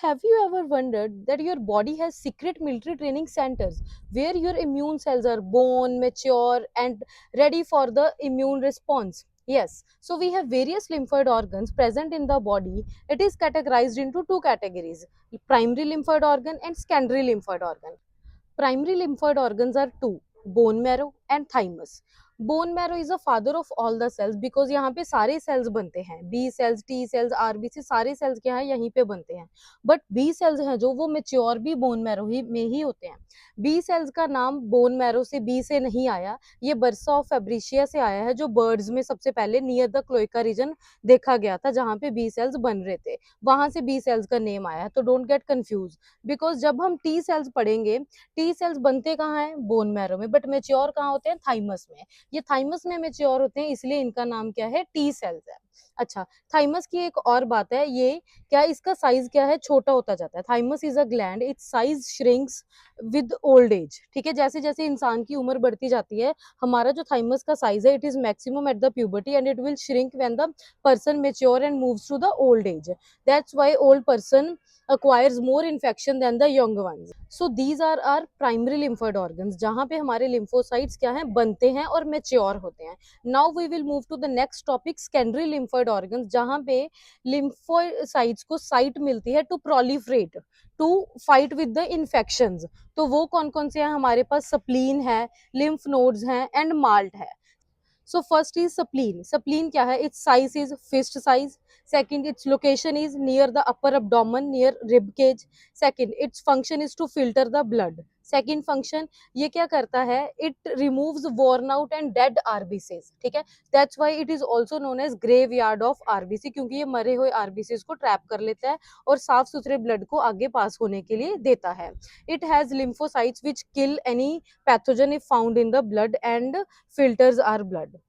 have you ever wondered that your body has secret military training centers where your immune cells are born, mature, and ready for the immune response? Yes, so we have various lymphoid organs present in the body. It is categorized into two categories: primary lymphoid organ and secondary lymphoid organ. Primary lymphoid organs are two: bone marrow and thymus. Bone marrow is the father of all the cells because यहाँ पे सारे cells बनते हैं, B cells, T cells, RBC सारे cells क्या है यहीं पे बनते हैं. बट B cells हैं जो वो मेच्योर भी bone marrow में ही होते हैं. B cells का नाम bone marrow से B से नहीं आया, ये बर्सा ऑफ फेब्रिशिया से आया है जो बर्ड्स में सबसे पहले नियर द क्लोइका रीजन देखा गया था जहाँ पे B cells बन रहे थे, वहां से B cells का नेम आया है. तो डोंट गेट कंफ्यूज, बिकॉज जब हम T cells पढ़ेंगे, टी सेल्स बनते कहाँ हैं? बोन मैरो में, बट मेच्योर कहाँ होते हैं? थाइमस में. ये थाइमस में मेच्योर होते हैं, इसलिए इनका नाम क्या है? टी सेल्स है. अच्छा, थाइमस की एक और बात है, ये क्या इसका साइज क्या है? छोटा होता जाता है. Thymus is a gland, it's size shrinks with old age. ठीक है, जैसे जैसे इंसान की उम्र बढ़ती जाती है, हमारा जो थाइमस का साइज है, it is maximum at the puberty and it will shrink when the person mature and moves to the old age. That's why old person acquires more infection than the young ones. So these are our primary lymphoid organs जहाँ पे हमारे lymphocytes क्या हैं? बनते हैं और mature होते हैं. Now we will move to the next topic, secondary lymphoid organs, जहाँ पे lymphocytes को site मिलती है to proliferate, to fight with the infections. तो वो कौन कौन से हैं हमारे पास? spleen है, lymph nodes हैं and malt है. So first is spleen. Spleen क्या है? Its size is fist size. Second, its location is near the upper abdomen, near rib cage. Second, its function is to filter the blood. Second function, ये क्या करता है? It removes worn out and dead RBCs. ठीक है, that's why it is also known as graveyard of RBC, क्योंकि ये मरे हुए RBCs को ट्रैप कर लेता है और साफ सुथरे ब्लड को आगे पास होने के लिए देता है. It has lymphocytes which kill any pathogen if found in the blood and filters our blood.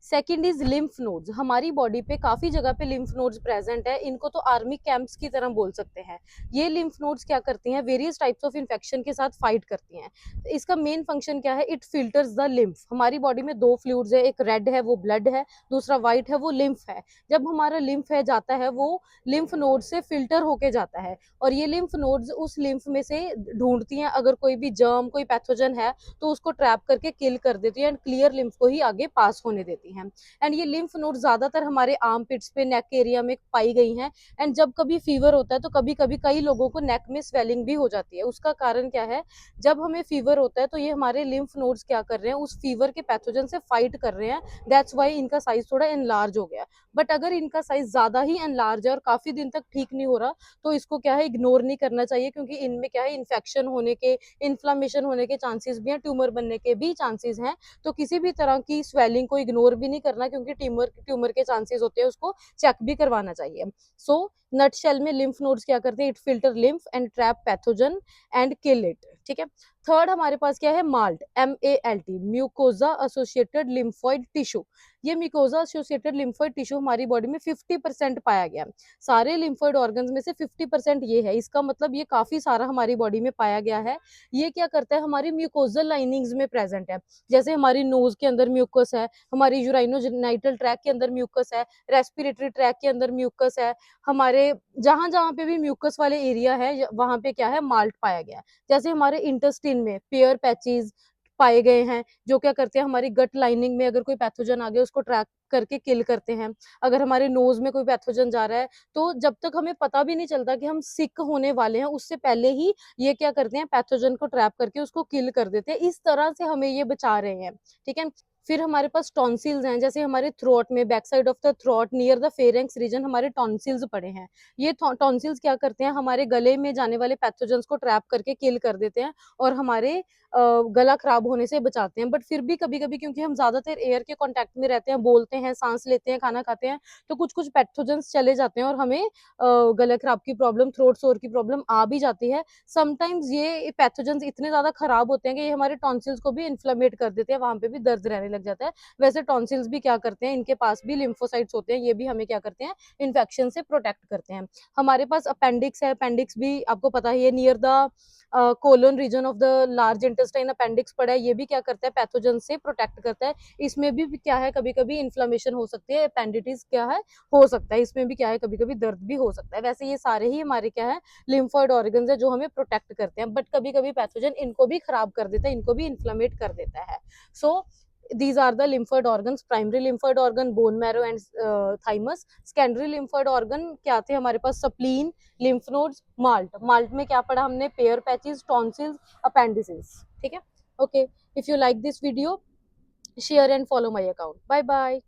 Second is lymph nodes. हमारी बॉडी पे काफी जगह पे लिम्फ नोड्स प्रेजेंट है, इनको तो आर्मी कैंप्स की तरह बोल सकते हैं. ये लिम्फ नोड्स क्या करती हैं? वेरियस टाइप्स ऑफ इन्फेक्शन के साथ फाइट करती हैं. इसका मेन फंक्शन क्या है? It filters the lymph. हमारी बॉडी में दो फ्लूइड्स है, एक रेड है वो ब्लड है, दूसरा व्हाइट है वो लिम्फ है. जब हमारा लिम्फ है जाता है, वो लिम्फ नोड से फिल्टर होके जाता है और ये लिम्फ नोड्स उस लिम्फ में से ढूंढती हैं अगर कोई भी जर्म, कोई पैथोजन है तो उसको ट्रैप करके किल कर देती है एंड क्लियर लिम्फ को ही आगे पास होने देती हैं. एंड ये लिम्फ नोड ज्यादातर हमारे आर्म पिट्स पे, नेक एरिया में पाई गई हैं. एंड जब कभी फीवर होता है तो कभी कभी कई लोगों को नेक में स्वेलिंग भी हो जाती है. उसका कारण क्या है? जब हमें फीवर होता है तो ये हमारे लिम्फ नोड्स क्या कर रहे हैं? उस फीवर के पैथोजन से फाइट कर रहे हैं. दैट्स वाई इनका साइज थोड़ा एनलार्ज हो गया. बट अगर इनका साइज ज्यादा ही एनलार्ज है और काफी दिन तक ठीक नहीं हो रहा, तो इसको क्या है? इग्नोर नहीं करना चाहिए, क्योंकि इनमें क्या है? इन्फेक्शन होने के, इन्फ्लामेशन होने के चांसेस भी हैं, ट्यूमर बनने के भी चांसेस हैं. तो किसी भी तरह की स्वेलिंग को इग्नोर भी नहीं करना, क्योंकि ट्यूमर के चांसेस होते हैं, उसको चेक भी करवाना चाहिए. सो नटशेल में लिम्फ नोड्स क्या करते हैं? It filter lymph and trap pathogen and kill it. ठीक है. थर्ड हमारे पास क्या है? Malt, MALT, mucosa associated lymphoid tissue. ये म्यूकोजा एसोसिएटेड लिम्फोइड टिश्यू हमारी बॉडी में 50% पाया गया. सारे लिम्फोइड ऑर्गन्स में से 50% ये है. इसका मतलब ये काफी सारा हमारी बॉडी में पाया गया है. ये क्या करता है? हमारी म्यूकोजल लाइनिंग्स में प्रेजेंट है. जैसे हमारी नोज के अंदर म्यूकस है, हमारी यूराइनोजेनिटल ट्रैक के अंदर म्यूकस है, रेस्पिरेटरी ट्रैक के अंदर म्यूकस है. हमारे जहां जहां पे भी म्यूकस वाले एरिया है, वहां पे क्या है? माल्ट पाया गया. जैसे हमारे इंटेस्टाइन में पेयर पैचेस पाए गए हैं, जो क्या करते हैं? हमारी गट लाइनिंग में अगर कोई पैथोजन आ गया, उसको ट्रैक करके किल करते हैं. अगर हमारे नोज में कोई पैथोजन जा रहा है, तो जब तक हमें पता भी नहीं चलता कि हम सिक होने वाले हैं, उससे पहले ही ये क्या करते हैं? पैथोजन को ट्रैप करके उसको किल कर देते हैं. इस तरह से हमें ये बचा रहे हैं. ठीक है. फिर हमारे पास टॉन्सिल्स हैं. जैसे हमारे थ्रोट में, back side of the throat near the pharynx region हमारे टॉन्सिल्स पड़े हैं. ये टॉन्सिल्स क्या करते हैं? हमारे गले में जाने वाले पैथोजन्स को ट्रैप करके किल कर देते हैं और हमारे गला खराब होने से बचाते हैं. बट फिर भी कभी कभी, क्योंकि हम ज्यादातर एयर के कांटेक्ट में रहते हैं, बोलते हैं, सांस लेते हैं, खाना खाते हैं, तो कुछ कुछ पैथोजन्स चले जाते हैं और हमें गला खराब की प्रॉब्लम, थ्रोट सोर की प्रॉब्लम आ भी जाती है. समटाइम्स ये पैथोजन्स इतने ज्यादा खराब होते हैं कि ये हमारे टॉन्सिल्स को भी इन्फ्लेमेट कर देते हैं, वहां पे भी दर्द रहने लग जाता है, वैसे टॉन्सिल्स भी क्या करते हैं, इनके पास भी लिम्फोसाइट्स होते हैं, ये भी हमें क्या करते हैं, इन्फेक्शन से प्रोटेक्ट करते हैं। हमारे पास अपेंडिक्स है, अपेंडिक्स भी आपको पता है, ये near the colon region of the large intestine appendix पड़ा है, ये भी क्या करता है, पैथोजन से प्रोटेक्ट करता है। इसमें भी क्या है, कभी कभी इन्फ्लेमेशन हो सकती है, अपेंडिटिस क्या है, हो सकता है, इसमें भी क्या है, कभी कभी दर्द भी हो सकता है। वैसे ये सारे ही हमारे क्या है, लिम्फोइड ऑर्गन्स है जो हमें प्रोटेक्ट करते हैं, बट कभी कभी पैथोजन इनको भी खराब कर देता है, इनको भी इन्फ्लेमेट कर देता है। सो these are the lymphoid organs. Primary lymphoid organ bone marrow and thymus. Secondary lymphoid organ क्या थे हमारे पास, spleen, lymph nodes, malt में क्या पढ़ा हमने, पेयर पैचेस, tonsils, appendices, ठीक है। Okay, if you like this video, share and follow my account. Bye bye.